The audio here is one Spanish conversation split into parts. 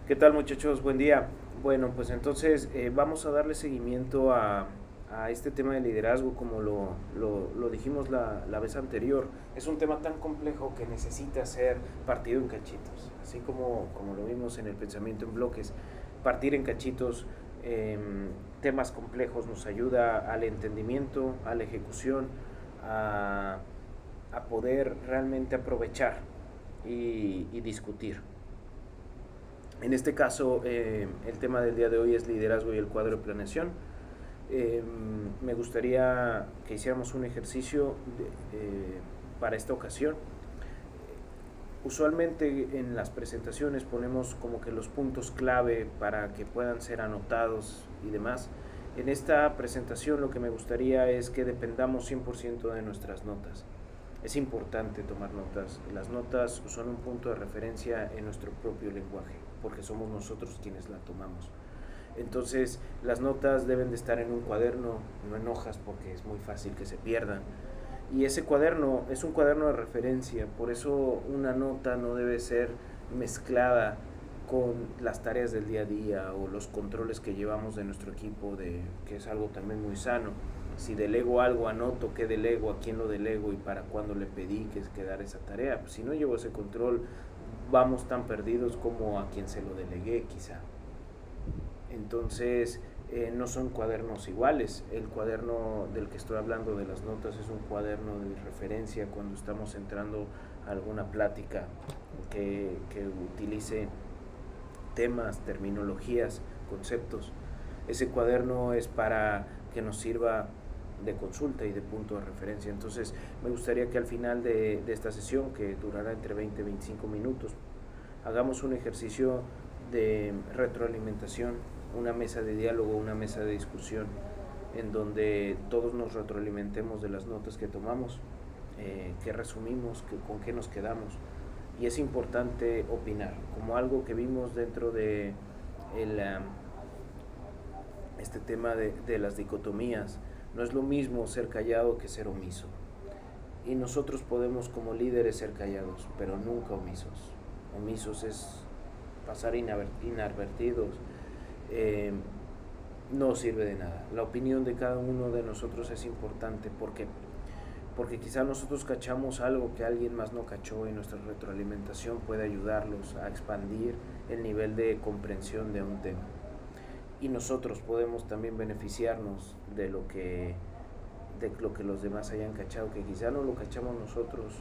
¿Qué tal, muchachos? Buen día. Bueno, pues entonces vamos a darle seguimiento a este tema de liderazgo como lo dijimos la vez anterior. Es un tema tan complejo que necesita ser partido en cachitos, así como lo vimos en el pensamiento en bloques. Partir en cachitos temas complejos nos ayuda al entendimiento, a la ejecución, a, a poder realmente aprovechar y discutir. En este caso, el tema del día de hoy es liderazgo y el cuadro de planeación. Me gustaría que hiciéramos un ejercicio para esta ocasión. Usualmente en las presentaciones ponemos como que los puntos clave para que puedan ser anotados y demás. En esta presentación lo que me gustaría es que dependamos 100% de nuestras notas. Es importante tomar notas. Las notas son un punto de referencia en nuestro propio lenguaje, porque somos nosotros quienes la tomamos. Entonces, las notas deben de estar en un cuaderno, no en hojas, porque es muy fácil que se pierdan. Y ese cuaderno es un cuaderno de referencia, por eso una nota no debe ser mezclada con las tareas del día a día o los controles que llevamos de nuestro equipo, que es algo también muy sano. Si delego algo, anoto qué delego, a quién lo delego y para cuándo le pedí que quedara esa tarea. Pues si no llevo ese control, vamos tan perdidos como a quien se lo delegué, quizá. Entonces, no son cuadernos iguales. El cuaderno del que estoy hablando de las notas es un cuaderno de referencia cuando estamos entrando a alguna plática que utilice temas, terminologías, conceptos. Ese cuaderno es para que nos sirva de consulta y de punto de referencia. Entonces, me gustaría que al final de esta sesión, que durará entre 20 y 25 minutos, hagamos un ejercicio de retroalimentación, una mesa de diálogo, una mesa de discusión, en donde todos nos retroalimentemos de las notas que tomamos, qué resumimos, con qué nos quedamos. Y es importante opinar, como algo que vimos dentro de este tema de las dicotomías. No es lo mismo ser callado que ser omiso. Y nosotros podemos como líderes ser callados, pero nunca omisos. Omisos es pasar inadvertidos. No sirve de nada. La opinión de cada uno de nosotros es importante porque quizá nosotros cachamos algo que alguien más no cachó y nuestra retroalimentación puede ayudarlos a expandir el nivel de comprensión de un tema. Y nosotros podemos también beneficiarnos de lo que los demás hayan cachado, que quizá no lo cachamos nosotros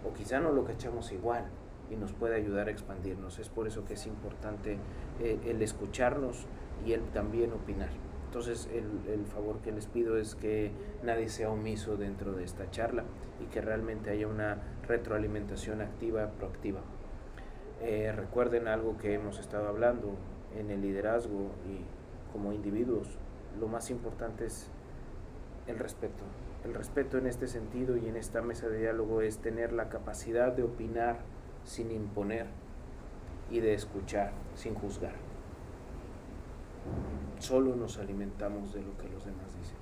o quizá no lo cachamos igual y nos puede ayudar a expandirnos. Es por eso que es importante el escucharnos y el también opinar. Entonces el favor que les pido es que nadie sea omiso dentro de esta charla y que realmente haya una retroalimentación activa, proactiva. Recuerden algo que hemos estado hablando en el liderazgo y como individuos. Lo más importante es el respeto. El respeto en este sentido y en esta mesa de diálogo es tener la capacidad de opinar sin imponer y de escuchar sin juzgar. Solo nos alimentamos de lo que los demás dicen.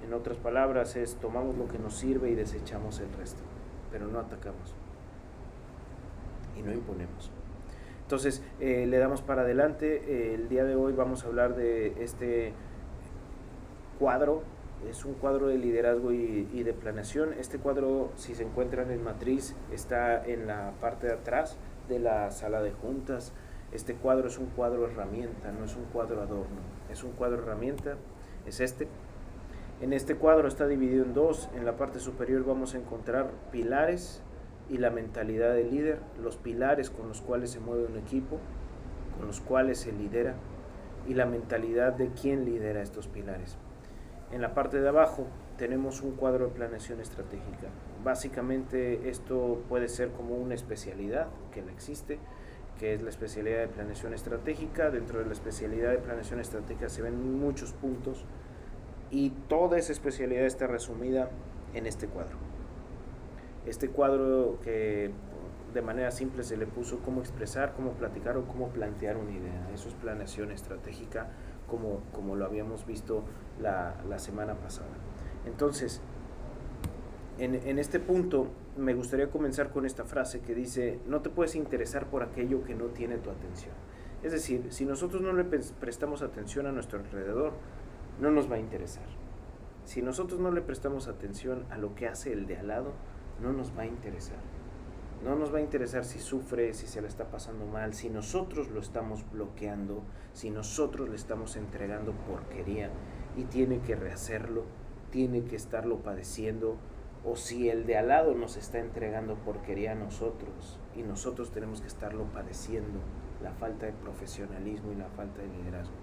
En otras palabras es tomamos lo que nos sirve y desechamos el resto, pero no atacamos y no imponemos. Entonces le damos para adelante. El día de hoy vamos a hablar de este cuadro. Es un cuadro de liderazgo y de planeación. Este cuadro, si se encuentran en matriz, está en la parte de atrás de la sala de juntas. Este cuadro es un cuadro herramienta, no es un cuadro adorno, es un cuadro herramienta, es este. En este cuadro está dividido en dos. En la parte superior vamos a encontrar pilares y la mentalidad del líder, los pilares con los cuales se mueve un equipo, con los cuales se lidera, y la mentalidad de quién lidera estos pilares. En la parte de abajo tenemos un cuadro de planeación estratégica. Básicamente esto puede ser como una especialidad que la existe, que es la especialidad de planeación estratégica. Dentro de la especialidad de planeación estratégica se ven muchos puntos y toda esa especialidad está resumida en este cuadro. Este cuadro que de manera simple se le puso cómo expresar, cómo platicar o cómo plantear una idea. Eso es planeación estratégica, como lo habíamos visto la semana pasada. Entonces, en este punto me gustaría comenzar con esta frase que dice: no te puedes interesar por aquello que no tiene tu atención. Es decir, si nosotros no le prestamos atención a nuestro alrededor, no nos va a interesar. Si nosotros no le prestamos atención a lo que hace el de al lado, no nos va a interesar. No nos va a interesar si sufre, si se le está pasando mal, si nosotros lo estamos bloqueando, si nosotros le estamos entregando porquería y tiene que rehacerlo, tiene que estarlo padeciendo, o si el de al lado nos está entregando porquería a nosotros y nosotros tenemos que estarlo padeciendo, la falta de profesionalismo y la falta de liderazgo.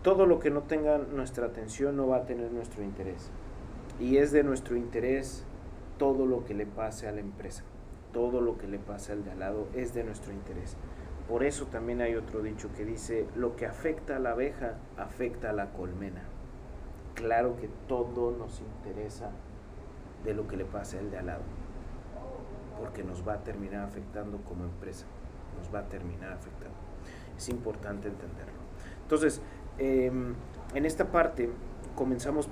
Todo lo que no tenga nuestra atención no va a tener nuestro interés. Y es de nuestro interés todo lo que le pase a la empresa, todo lo que le pase al de al lado es de nuestro interés. Por eso también hay otro dicho que dice, lo que afecta a la abeja, afecta a la colmena. Claro que todo nos interesa de lo que le pase al de al lado, porque nos va a terminar afectando como empresa, nos va a terminar afectando. Es importante entenderlo. Entonces, en esta parte comenzamos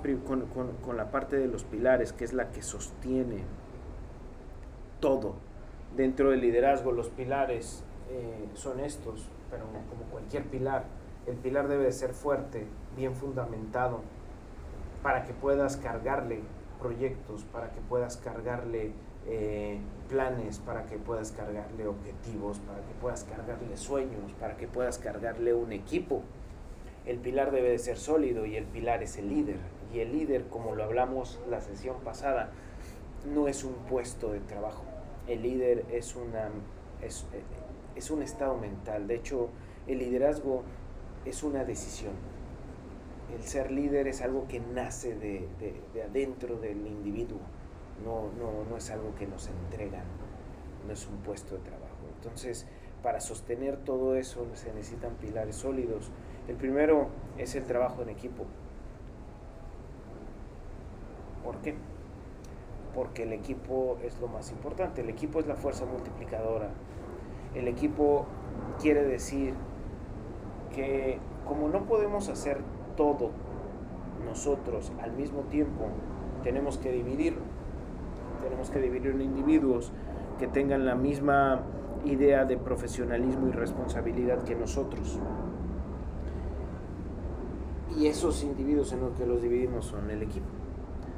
con la parte de los pilares, que es la que sostiene todo. Dentro del liderazgo, los pilares son estos, pero como cualquier pilar, el pilar debe de ser fuerte, bien fundamentado, para que puedas cargarle proyectos, para que puedas cargarle planes, para que puedas cargarle objetivos, para que puedas cargarle sueños, para que puedas cargarle un equipo. El pilar debe de ser sólido y el pilar es el líder. Y el líder, como lo hablamos la sesión pasada, no es un puesto de trabajo. El líder es un estado mental. De hecho, el liderazgo es una decisión. El ser líder es algo que nace de adentro del individuo. No es algo que nos entregan. No es un puesto de trabajo. Entonces, para sostener todo eso se necesitan pilares sólidos. El primero es el trabajo en equipo. ¿Por qué? Porque el equipo es lo más importante. El equipo es la fuerza multiplicadora. El equipo quiere decir que como no podemos hacer todo nosotros al mismo tiempo, tenemos que dividirlo. Tenemos que dividirlo en individuos que tengan la misma idea de profesionalismo y responsabilidad que nosotros. Y esos individuos en los que los dividimos son el equipo.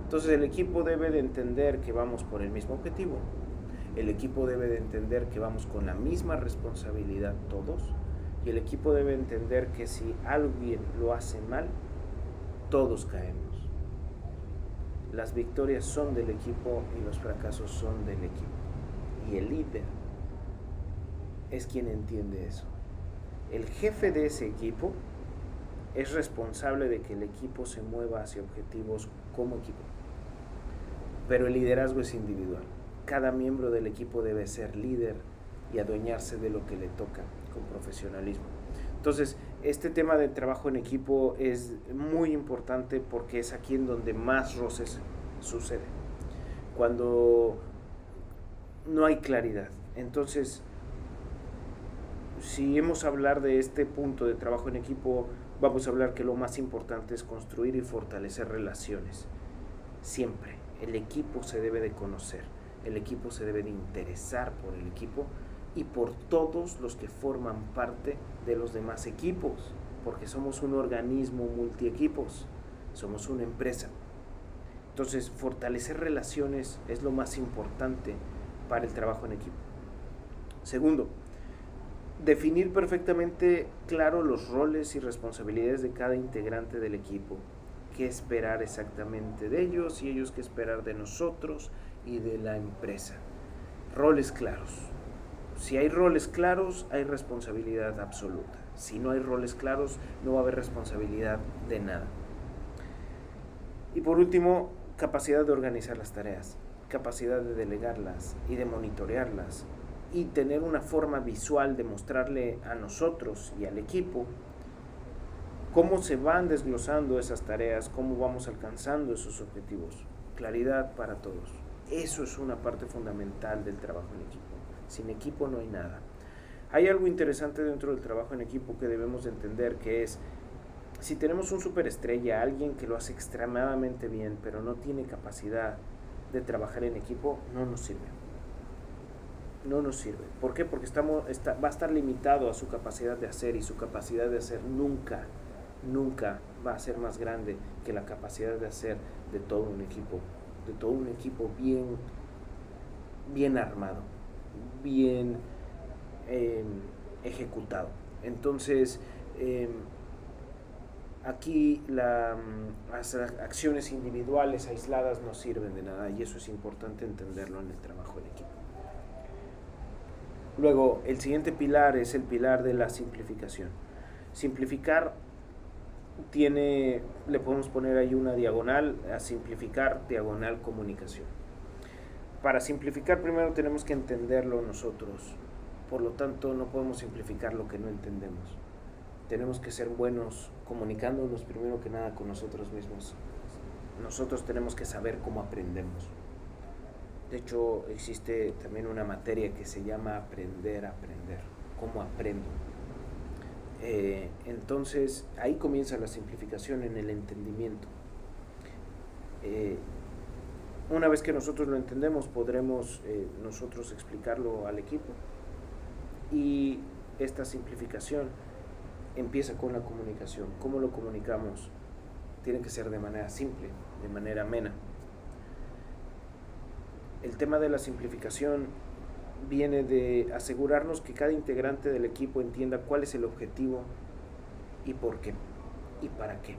Entonces el equipo debe de entender que vamos por el mismo objetivo. El equipo debe de entender que vamos con la misma responsabilidad todos. Y el equipo debe entender que si alguien lo hace mal, todos caemos. Las victorias son del equipo y los fracasos son del equipo. Y el líder es quien entiende eso. El jefe de ese equipo es responsable de que el equipo se mueva hacia objetivos como equipo. Pero el liderazgo es individual. Cada miembro del equipo debe ser líder y adueñarse de lo que le toca con profesionalismo. Entonces, este tema del trabajo en equipo es muy importante porque es aquí en donde más roces suceden. Cuando no hay claridad. Entonces, si hemos a hablar de este punto de trabajo en equipo, vamos a hablar que lo más importante es construir y fortalecer relaciones. Siempre. El equipo se debe de conocer. El equipo se debe de interesar por el equipo y por todos los que forman parte de los demás equipos, porque somos un organismo multiequipos, somos una empresa. Entonces, fortalecer relaciones es lo más importante para el trabajo en equipo. Segundo, definir perfectamente claro los roles y responsabilidades de cada integrante del equipo. Qué esperar exactamente de ellos y ellos qué esperar de nosotros y de la empresa. Roles claros. Si hay roles claros, hay responsabilidad absoluta. Si no hay roles claros, no va a haber responsabilidad de nada. Y por último, capacidad de organizar las tareas, capacidad de delegarlas y de monitorearlas y tener una forma visual de mostrarle a nosotros y al equipo cómo se van desglosando esas tareas, cómo vamos alcanzando esos objetivos. Claridad para todos. Eso es una parte fundamental del trabajo en equipo. Sin equipo no hay nada. Hay algo interesante dentro del trabajo en equipo que debemos de entender, que es, si tenemos un superestrella, alguien que lo hace extremadamente bien, pero no tiene capacidad de trabajar en equipo, no nos sirve. no nos sirve. ¿Por qué? Porque va a estar limitado a su capacidad de hacer, y su capacidad de hacer nunca va a ser más grande que la capacidad de hacer de todo un equipo bien armado, bien ejecutado. Entonces, aquí las acciones individuales aisladas no sirven de nada, y eso es importante entenderlo en el trabajo en equipo. Luego, el siguiente pilar es el pilar de la simplificación. Simplificar le podemos poner ahí una diagonal a simplificar, diagonal comunicación. Para simplificar primero tenemos que entenderlo nosotros, por lo tanto no podemos simplificar lo que no entendemos. Tenemos que ser buenos comunicándonos primero que nada con nosotros mismos. Nosotros tenemos que saber cómo aprendemos. De hecho, existe también una materia que se llama aprender a aprender. ¿Cómo aprendo? Entonces, ahí comienza la simplificación en el entendimiento. Una vez que nosotros lo entendemos, podremos nosotros explicarlo al equipo. Y esta simplificación empieza con la comunicación. ¿Cómo lo comunicamos? Tiene que ser de manera simple, de manera amena. El tema de la simplificación viene de asegurarnos que cada integrante del equipo entienda cuál es el objetivo y por qué y para qué.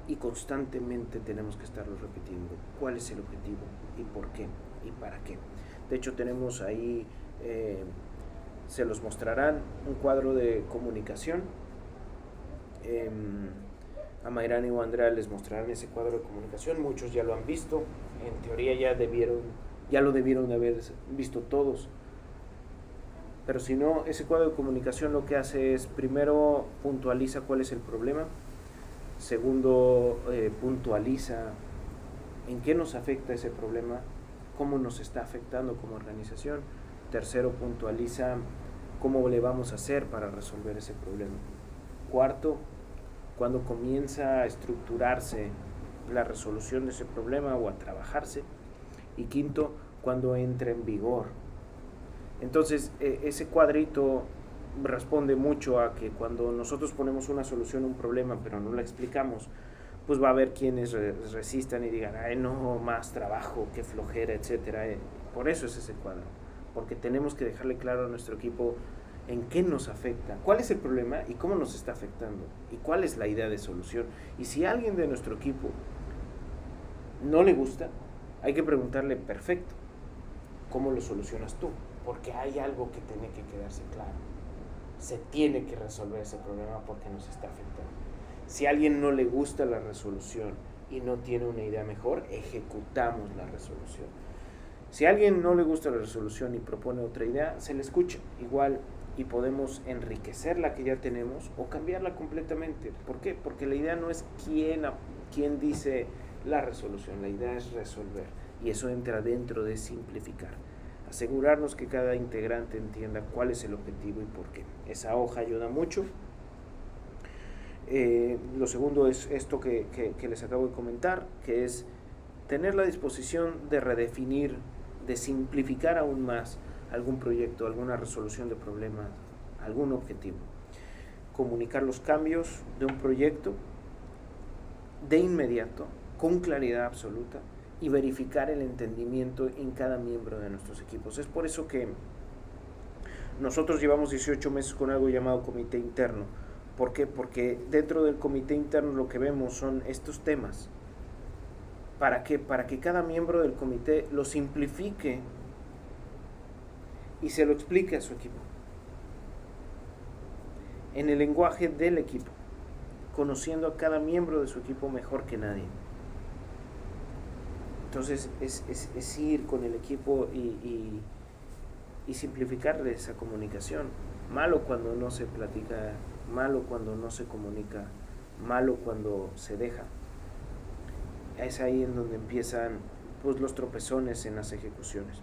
Y constantemente tenemos que estarlo repitiendo. ¿Cuál es el objetivo y por qué y para qué? De hecho, tenemos ahí, se los mostrarán, un cuadro de comunicación. A Mayrani o Andrea les mostrarán ese cuadro de comunicación. Muchos ya lo han visto. En teoría ya lo debieron de haber visto todos. Pero si no, ese cuadro de comunicación lo que hace es, primero, puntualiza cuál es el problema. Segundo, puntualiza en qué nos afecta ese problema, cómo nos está afectando como organización. Tercero, puntualiza cómo le vamos a hacer para resolver ese problema. Cuarto, cuando comienza a estructurarse la resolución de ese problema o a trabajarse. Y quinto, cuando entra en vigor. Entonces, ese cuadrito responde mucho a que cuando nosotros ponemos una solución a un problema pero no la explicamos, pues va a haber quienes resistan y digan, ay, no, más trabajo, qué flojera, etcétera. Por eso es ese cuadro, porque tenemos que dejarle claro a nuestro equipo en qué nos afecta, cuál es el problema y cómo nos está afectando y cuál es la idea de solución. Y si a alguien de nuestro equipo no le gusta, hay que preguntarle, perfecto, ¿cómo lo solucionas tú? Porque hay algo que tiene que quedarse claro. Se tiene que resolver ese problema porque nos está afectando. Si a alguien no le gusta la resolución y no tiene una idea mejor, ejecutamos la resolución. Si a alguien no le gusta la resolución y propone otra idea, se le escucha igual y podemos enriquecer la que ya tenemos o cambiarla completamente. ¿Por qué? Porque la idea no es quién dice la resolución, la idea es resolver, y eso entra dentro de simplificar. Asegurarnos que cada integrante entienda cuál es el objetivo y por qué. Esa hoja ayuda mucho. Lo segundo es esto que les acabo de comentar, que es tener la disposición de redefinir, de simplificar aún más algún proyecto, alguna resolución de problemas, algún objetivo. Comunicar los cambios de un proyecto de inmediato, con claridad absoluta, y verificar el entendimiento en cada miembro de nuestros equipos. Es por eso que nosotros llevamos 18 meses con algo llamado comité interno. ¿Por qué? Porque dentro del comité interno lo que vemos son estos temas. ¿Para qué? Para que cada miembro del comité lo simplifique y se lo explique a su equipo, en el lenguaje del equipo, conociendo a cada miembro de su equipo mejor que nadie. Entonces es ir con el equipo y simplificarle esa comunicación. Malo cuando no se platica, malo cuando no se comunica, malo cuando se deja. Es ahí en donde empiezan pues los tropezones en las ejecuciones.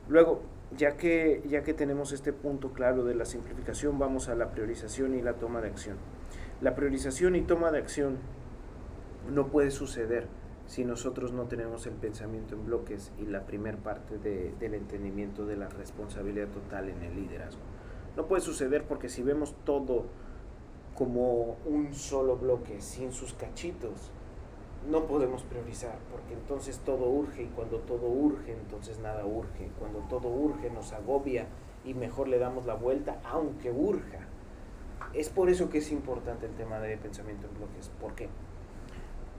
Luego, ya que tenemos este punto claro de la simplificación, vamos a la priorización y la toma de acción. La priorización y toma de acción no puede suceder si nosotros no tenemos el pensamiento en bloques y la primer parte del entendimiento de la responsabilidad total en el liderazgo. No puede suceder porque si vemos todo como un solo bloque sin sus cachitos, no podemos priorizar, porque entonces todo urge, y cuando todo urge, entonces nada urge. Cuando todo urge nos agobia y mejor le damos la vuelta, aunque urja. Es por eso que es importante el tema de pensamiento en bloques. ¿Por qué?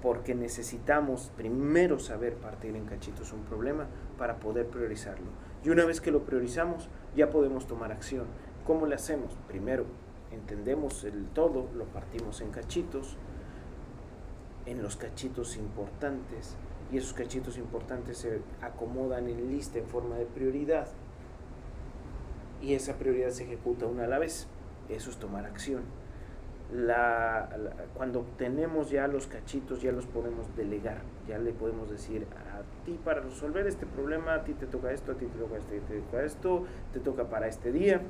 Porque necesitamos primero saber partir en cachitos un problema para poder priorizarlo. Y una vez que lo priorizamos, ya podemos tomar acción. ¿Cómo le hacemos? Primero, entendemos el todo, lo partimos en cachitos, en los cachitos importantes, y esos cachitos importantes se acomodan en lista en forma de prioridad, y esa prioridad se ejecuta una a la vez. Eso es tomar acción. Cuando tenemos ya los cachitos, ya los podemos delegar, ya le podemos decir a ti, para resolver este problema, a ti te toca esto, a ti te toca esto, te toca esto, te toca para este día,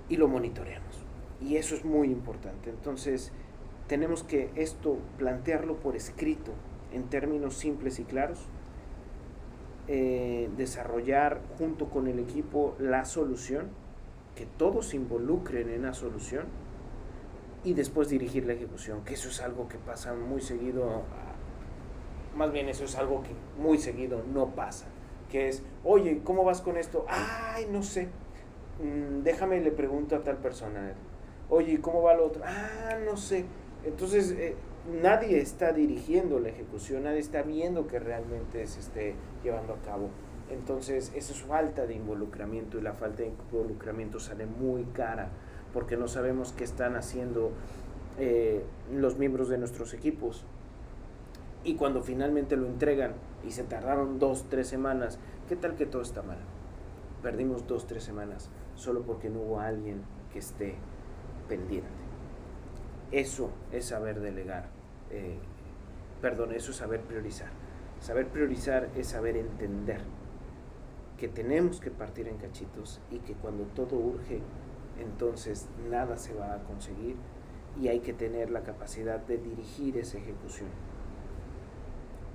y lo monitoreamos. Y eso es muy importante. Entonces tenemos que esto plantearlo por escrito, en términos simples y claros, desarrollar junto con el equipo la solución, que todos se involucren en la solución, y después dirigir la ejecución, que eso es algo que pasa muy seguido, más bien eso es algo que muy seguido no pasa, que es, oye, ¿cómo vas con esto? Ay, no sé, déjame le pregunto a tal persona. Oye, ¿cómo va lo otro? No sé. Entonces nadie está dirigiendo la ejecución, nadie está viendo que realmente se esté llevando a cabo. Entonces eso es falta de involucramiento, y la falta de involucramiento sale muy cara, porque no sabemos qué están haciendo los miembros de nuestros equipos, y cuando finalmente lo entregan y se tardaron 2-3 semanas, ¿qué tal que todo está mal? Perdimos 2-3 semanas solo porque no hubo alguien que esté pendiente. Eso es saber delegar, eso es saber priorizar. Saber priorizar es saber entender que tenemos que partir en cachitos, y que cuando todo urge, entonces nada se va a conseguir, y hay que tener la capacidad de dirigir esa ejecución.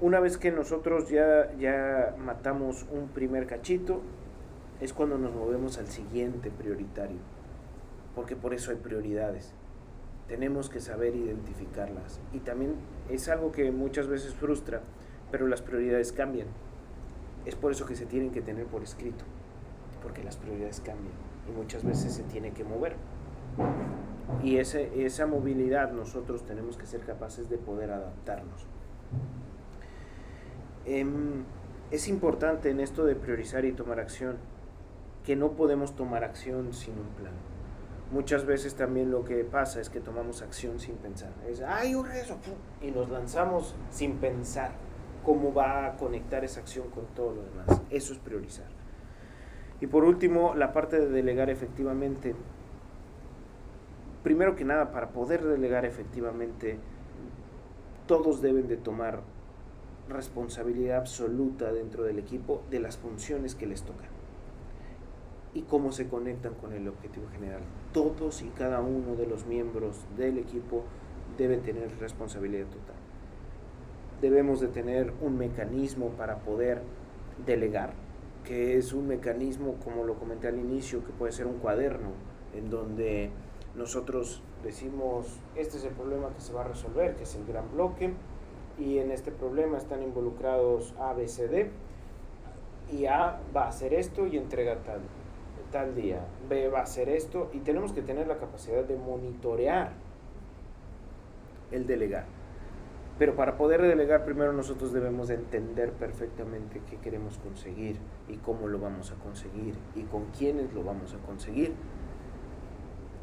Una vez que nosotros ya matamos un primer cachito, es cuando nos movemos al siguiente prioritario, porque por eso hay prioridades. Tenemos que saber identificarlas, y también es algo que muchas veces frustra, pero las prioridades cambian. Es por eso que se tienen que tener por escrito, porque las prioridades cambian y muchas veces se tiene que mover, y esa movilidad nosotros tenemos que ser capaces de poder adaptarnos. Es importante en esto de priorizar y tomar acción, que no podemos tomar acción sin un plan. Muchas veces también lo que pasa es que tomamos acción sin pensar. Es, urge eso, y nos lanzamos sin pensar cómo va a conectar esa acción con todo lo demás. Eso es priorizar. Y por último, la parte de delegar efectivamente. Primero que nada, para poder delegar efectivamente, todos deben de tomar responsabilidad absoluta dentro del equipo de las funciones que les tocan y cómo se conectan con el objetivo general. Todos y cada uno de los miembros del equipo debe tener responsabilidad total. Debemos de tener un mecanismo para poder delegar, que es un mecanismo, como lo comenté al inicio, que puede ser un cuaderno, en donde nosotros decimos, este es el problema que se va a resolver, que es el gran bloque, y en este problema están involucrados A, B, C, D, y A va a hacer esto y entrega tal día, B va a hacer esto, y tenemos que tener la capacidad de monitorear el delegar. Pero para poder delegar, primero nosotros debemos de entender perfectamente qué queremos conseguir y cómo lo vamos a conseguir y con quiénes lo vamos a conseguir,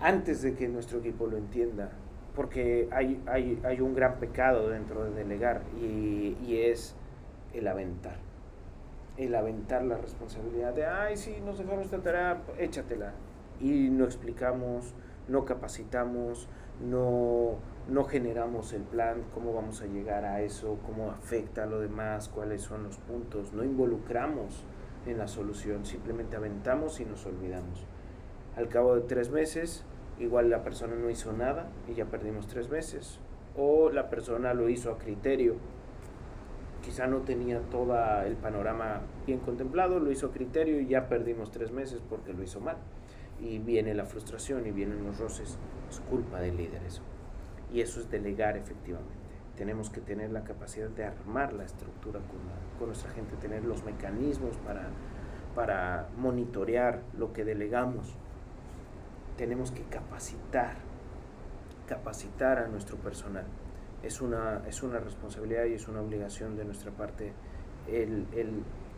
antes de que nuestro equipo lo entienda, porque hay un gran pecado dentro de delegar, y es el aventar la responsabilidad de, sí, nos dejaron esta tarea, échatela, y no explicamos, no capacitamos, no generamos el plan, cómo vamos a llegar a eso, cómo afecta a lo demás, cuáles son los puntos, no involucramos en la solución, simplemente aventamos y nos olvidamos. Al cabo de 3 meses, igual la persona no hizo nada y ya perdimos 3 meses, o la persona lo hizo a criterio quizá no tenía todo el panorama bien contemplado, lo hizo a criterio y ya perdimos 3 meses porque lo hizo mal. Y viene la frustración y vienen los roces. Es culpa del líder eso. Y eso es delegar efectivamente. Tenemos que tener la capacidad de armar la estructura con nuestra gente, tener los mecanismos para monitorear lo que delegamos. Tenemos que capacitar a nuestro personal. Es una responsabilidad y es una obligación de nuestra parte el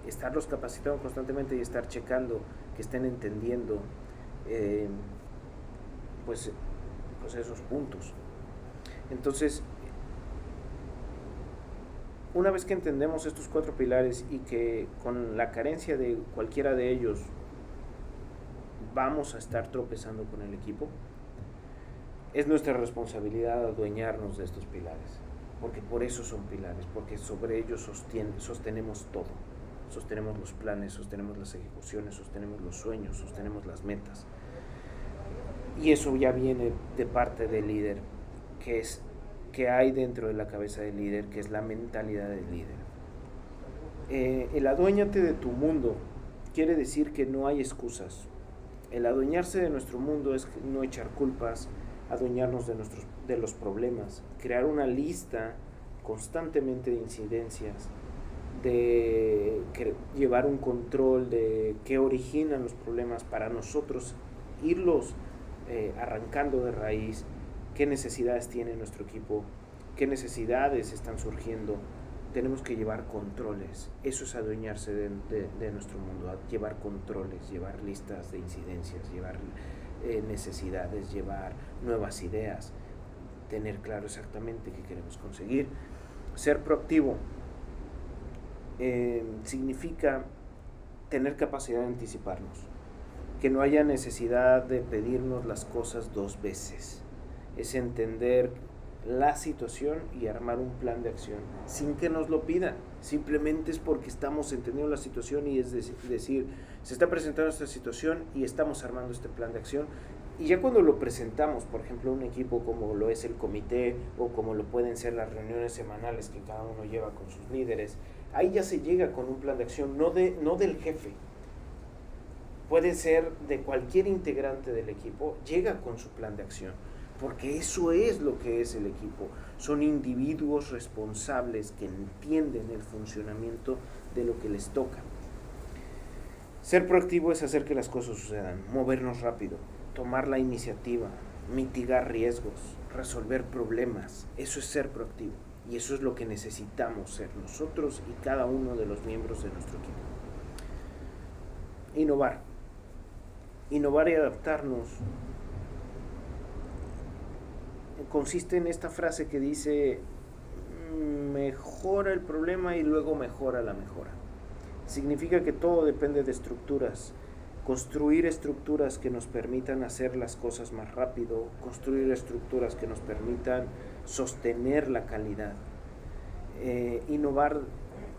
estarlos capacitando constantemente y estar checando que estén entendiendo pues esos puntos. Entonces, una vez que entendemos estos 4 pilares y que con la carencia de cualquiera de ellos vamos a estar tropezando con el equipo, es nuestra responsabilidad adueñarnos de estos pilares, porque por eso son pilares, porque sobre ellos sostenemos todo. Sostenemos los planes, sostenemos las ejecuciones, sostenemos los sueños, sostenemos las metas. Y eso ya viene de parte del líder, que hay dentro de la cabeza del líder, que es la mentalidad del líder. El aduéñate de tu mundo quiere decir que no hay excusas. El adueñarse de nuestro mundo es no echar culpas, adueñarnos de los problemas, crear una lista constantemente de incidencias, de llevar un control de qué originan los problemas para nosotros irlos arrancando de raíz, qué necesidades tiene nuestro equipo, qué necesidades están surgiendo. Tenemos que llevar controles. Eso es adueñarse de nuestro mundo, llevar controles, llevar listas de incidencias, llevar necesidades, llevar nuevas ideas, tener claro exactamente qué queremos conseguir. Ser proactivo significa tener capacidad de anticiparnos, que no haya necesidad de pedirnos las cosas 2 veces. Es entender la situación y armar un plan de acción sin que nos lo pidan. Simplemente es porque estamos entendiendo la situación y es decir, se está presentando esta situación y estamos armando este plan de acción. Y ya cuando lo presentamos, por ejemplo, un equipo como lo es el comité o como lo pueden ser las reuniones semanales que cada uno lleva con sus líderes, ahí ya se llega con un plan de acción, no del jefe. Puede ser de cualquier integrante del equipo, llega con su plan de acción, porque eso es lo que es el equipo. Son individuos responsables que entienden el funcionamiento de lo que les toca. Ser proactivo es hacer que las cosas sucedan, movernos rápido, tomar la iniciativa, mitigar riesgos, resolver problemas. Eso es ser proactivo y eso es lo que necesitamos ser nosotros y cada uno de los miembros de nuestro equipo. Innovar y adaptarnos consiste en esta frase que dice: mejora el problema y luego mejora la mejora. Significa que todo depende de estructuras. Construir estructuras que nos permitan hacer las cosas más rápido, construir estructuras que nos permitan sostener la calidad. Innovar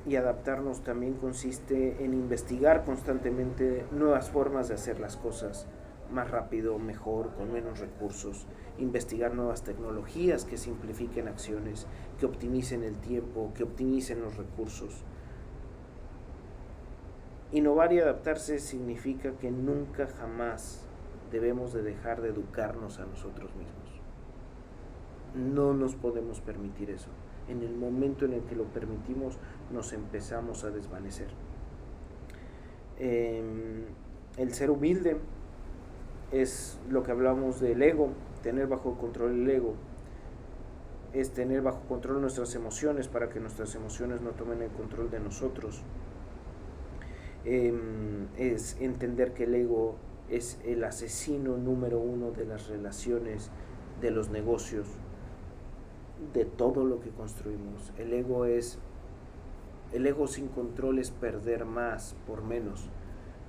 y adaptarnos también consiste en investigar constantemente nuevas formas de hacer las cosas más rápido, mejor, con menos recursos, investigar nuevas tecnologías que simplifiquen acciones, que optimicen el tiempo, que optimicen los recursos. Innovar y adaptarse significa que nunca jamás debemos de dejar de educarnos a nosotros mismos. No nos podemos permitir eso. En el momento en el que lo permitimos, nos empezamos a desvanecer. El ser humilde es lo que hablamos del ego, tener bajo control el ego. Es tener bajo control nuestras emociones para que nuestras emociones no tomen el control de nosotros. Es entender que el ego es el asesino número 1 de las relaciones, de los negocios, de todo lo que construimos. El ego sin control es perder más por menos.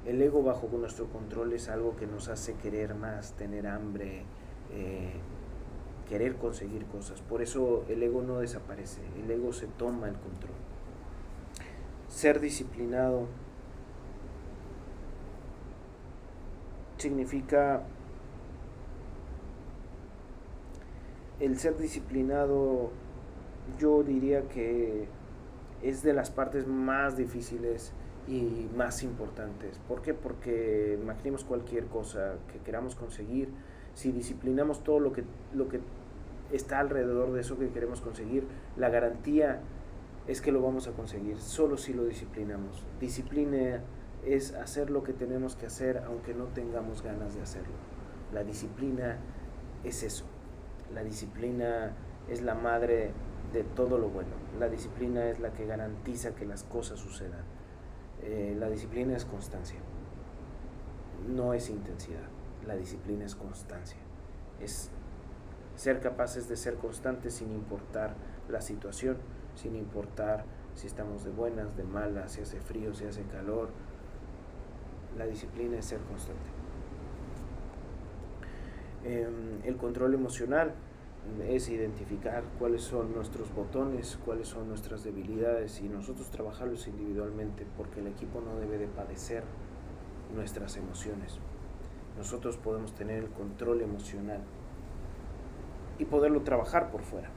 El ego bajo nuestro control es algo que nos hace querer más, tener hambre, querer conseguir cosas. Por eso el ego no desaparece, el ego se toma el control. Ser disciplinado significa, el ser disciplinado, yo diría que es de las partes más difíciles y más importantes. ¿Por qué? Porque imaginemos cualquier cosa que queramos conseguir, si disciplinamos todo lo que está alrededor de eso que queremos conseguir, la garantía es que lo vamos a conseguir, solo si lo disciplinamos. Disciplina es hacer lo que tenemos que hacer aunque no tengamos ganas de hacerlo. La disciplina es eso. La disciplina es la madre de todo lo bueno. La disciplina es la que garantiza que las cosas sucedan. La disciplina es constancia, no es intensidad. La disciplina es constancia. Es ser capaces de ser constantes sin importar la situación, sin importar si estamos de buenas, de malas, si hace frío, si hace calor. La disciplina es ser constante. El control emocional es identificar cuáles son nuestros botones, cuáles son nuestras debilidades y nosotros trabajarlos individualmente, porque el equipo no debe de padecer nuestras emociones. Nosotros podemos tener el control emocional y poderlo trabajar por fuera.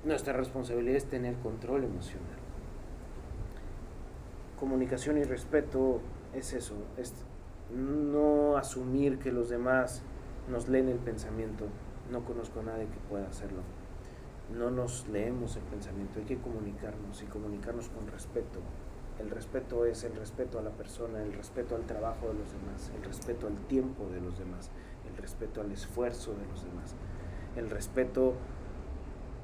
Nuestra responsabilidad es tener control emocional. Comunicación y respeto es eso, es no asumir que los demás nos leen el pensamiento. No conozco a nadie que pueda hacerlo. No nos leemos el pensamiento, hay que comunicarnos y comunicarnos con respeto. El respeto es el respeto a la persona, el respeto al trabajo de los demás, el respeto al tiempo de los demás, el respeto al esfuerzo de los demás, el respeto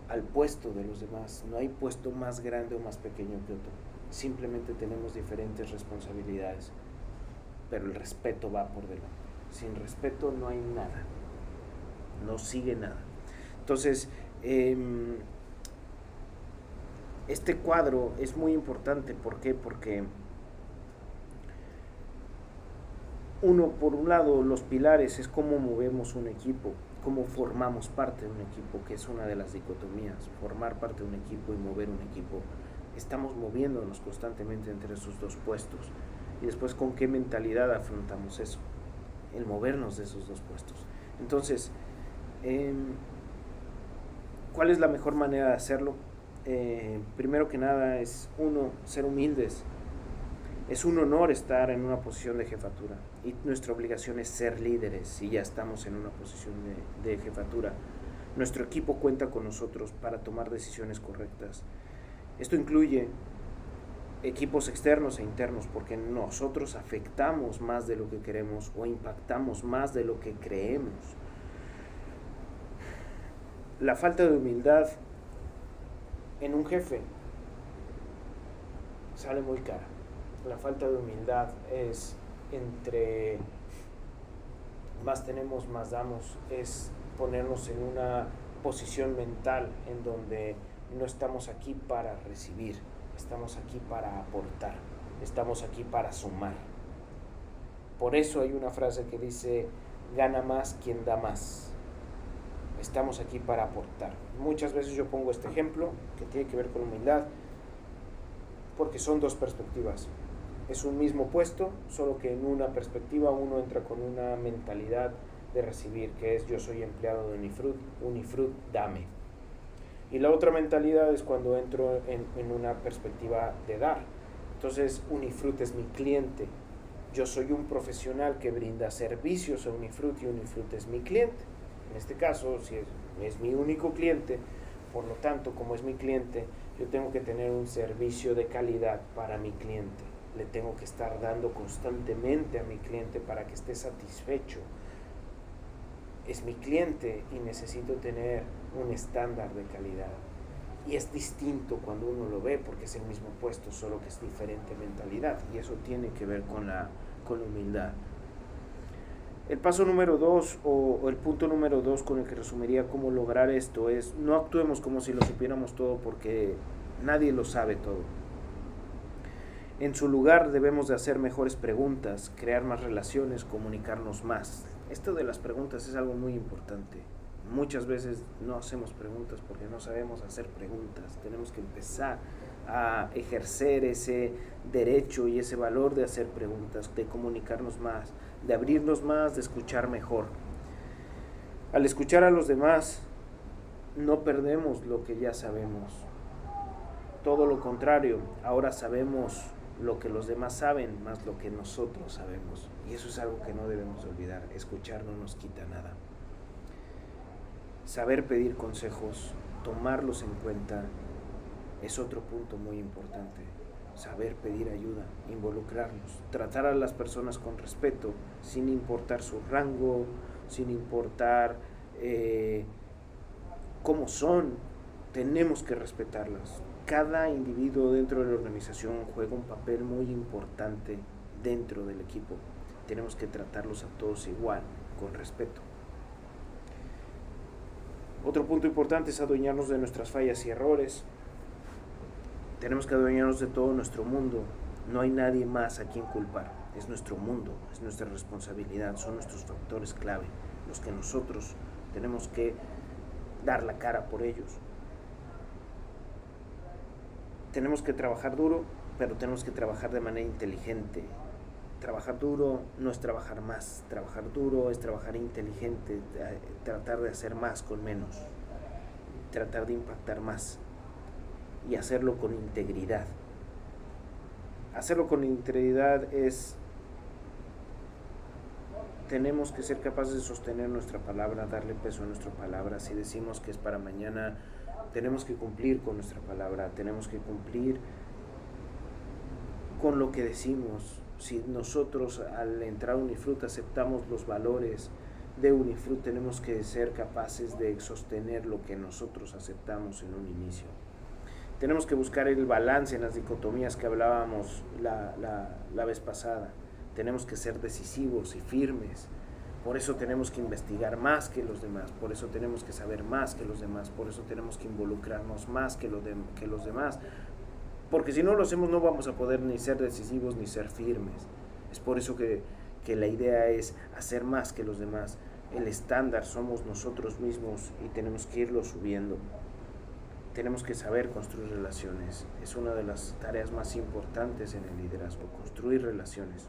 al puesto de los demás. No hay puesto más grande o más pequeño que otro. Simplemente tenemos diferentes responsabilidades, pero el respeto va por delante. Sin respeto no hay nada, no sigue nada. Entonces, este cuadro es muy importante. ¿Por qué? Porque por un lado, los pilares es cómo movemos un equipo, cómo formamos parte de un equipo, que es una de las dicotomías, formar parte de un equipo y mover un equipo. Estamos moviéndonos constantemente entre esos dos puestos. Y después, ¿con qué mentalidad afrontamos eso? El movernos de esos dos puestos. Entonces, ¿cuál es la mejor manera de hacerlo? Primero que nada es ser humildes. Es un honor estar en una posición de jefatura y nuestra obligación es ser líderes si ya estamos en una posición de jefatura. Nuestro equipo cuenta con nosotros para tomar decisiones correctas. Esto incluye equipos externos e internos, porque nosotros afectamos más de lo que queremos o impactamos más de lo que creemos. La falta de humildad en un jefe sale muy cara. La falta de humildad es entre más tenemos, más damos. Es ponernos en una posición mental en donde no estamos aquí para recibir, estamos aquí para aportar, estamos aquí para sumar. Por eso hay una frase que dice: gana más quien da más. Estamos aquí para aportar. Muchas veces yo pongo este ejemplo que tiene que ver con humildad, porque son dos perspectivas. Es un mismo puesto, solo que en una perspectiva uno entra con una mentalidad de recibir, que es: yo soy empleado de Unifruit, dame. Y la otra mentalidad es cuando entro en una perspectiva de dar. Entonces, Unifruit es mi cliente. Yo soy un profesional que brinda servicios a Unifruit y Unifruit es mi cliente. En este caso, si es mi único cliente, por lo tanto, como es mi cliente, yo tengo que tener un servicio de calidad para mi cliente. Le tengo que estar dando constantemente a mi cliente para que esté satisfecho. Es mi cliente y necesito tener un estándar de calidad. Y es distinto cuando uno lo ve, porque es el mismo puesto, solo que es diferente mentalidad. Y eso tiene que ver con la humildad. El paso número 2 o el punto número 2 con el que resumiría cómo lograr esto es: no actuemos como si lo supiéramos todo, porque nadie lo sabe todo. En su lugar debemos de hacer mejores preguntas, crear más relaciones, comunicarnos más. Esto de las preguntas es algo muy importante. Muchas veces no hacemos preguntas porque no sabemos hacer preguntas. Tenemos que empezar a ejercer ese derecho y ese valor de hacer preguntas, de comunicarnos más, de abrirnos más, de escuchar mejor. Al escuchar a los demás, no perdemos lo que ya sabemos. todo lo contrario, ahora sabemos lo que los demás saben más lo que nosotros sabemos, y eso es algo que no debemos olvidar. Escuchar no nos quita nada. Saber pedir consejos, tomarlos en cuenta, es otro punto muy importante. Saber pedir ayuda, involucrarnos, tratar a las personas con respeto, sin importar su rango, sin importar cómo son, tenemos que respetarlas. Cada individuo dentro de la organización juega un papel muy importante dentro del equipo. Tenemos que tratarlos a todos igual, con respeto. Otro punto importante es adueñarnos de nuestras fallas y errores. Tenemos que adueñarnos de todo nuestro mundo. No hay nadie más a quien culpar. Es nuestro mundo, es nuestra responsabilidad, son nuestros factores clave, los que nosotros tenemos que dar la cara por ellos. Tenemos que trabajar duro, pero tenemos que trabajar de manera inteligente. Trabajar duro no es trabajar más, trabajar duro es trabajar inteligente, tratar de hacer más con menos, tratar de impactar más y hacerlo con integridad. Hacerlo con integridad es, tenemos que ser capaces de sostener nuestra palabra, darle peso a nuestra palabra. Si decimos que es para mañana, tenemos que cumplir con nuestra palabra, tenemos que cumplir con lo que decimos. Si nosotros al entrar a Unifruit aceptamos los valores de Unifruit, tenemos que ser capaces de sostener lo que nosotros aceptamos en un inicio. Tenemos que buscar el balance en las dicotomías que hablábamos la vez pasada. Tenemos que ser decisivos y firmes. Por eso tenemos que investigar más que los demás, por eso tenemos que saber más que los demás, por eso tenemos que involucrarnos más que los demás. Porque si no lo hacemos no vamos a poder ni ser decisivos ni ser firmes. Es por eso que la idea es hacer más que los demás. El estándar somos nosotros mismos y tenemos que irlo subiendo. Tenemos que saber construir relaciones. Es una de las tareas más importantes en el liderazgo, construir relaciones.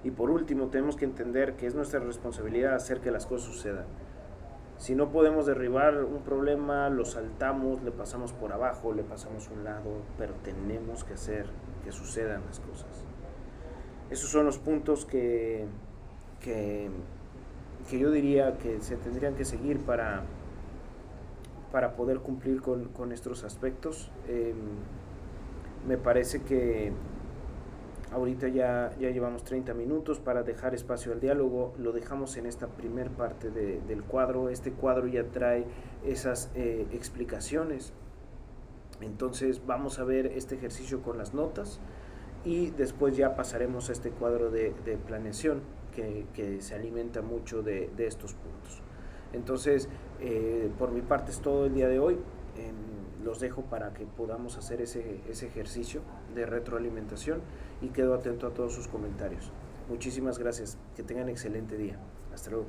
Y por último, tenemos que entender que es nuestra responsabilidad hacer que las cosas sucedan. Si no podemos derribar un problema, lo saltamos, le pasamos por abajo, le pasamos a un lado, pero tenemos que hacer que sucedan las cosas. Esos son los puntos que yo diría que se tendrían que seguir para poder cumplir con estos aspectos. Me parece que ahorita ya llevamos 30 minutos para dejar espacio al diálogo. Lo dejamos en esta primer parte del cuadro. Este cuadro ya trae esas explicaciones. Entonces vamos a ver este ejercicio con las notas y después ya pasaremos a este cuadro de planeación que se alimenta mucho de estos puntos. Entonces, por mi parte es todo el día de hoy. Los dejo para que podamos hacer ese ejercicio de retroalimentación y quedo atento a todos sus comentarios. Muchísimas gracias. Que tengan excelente día. Hasta luego.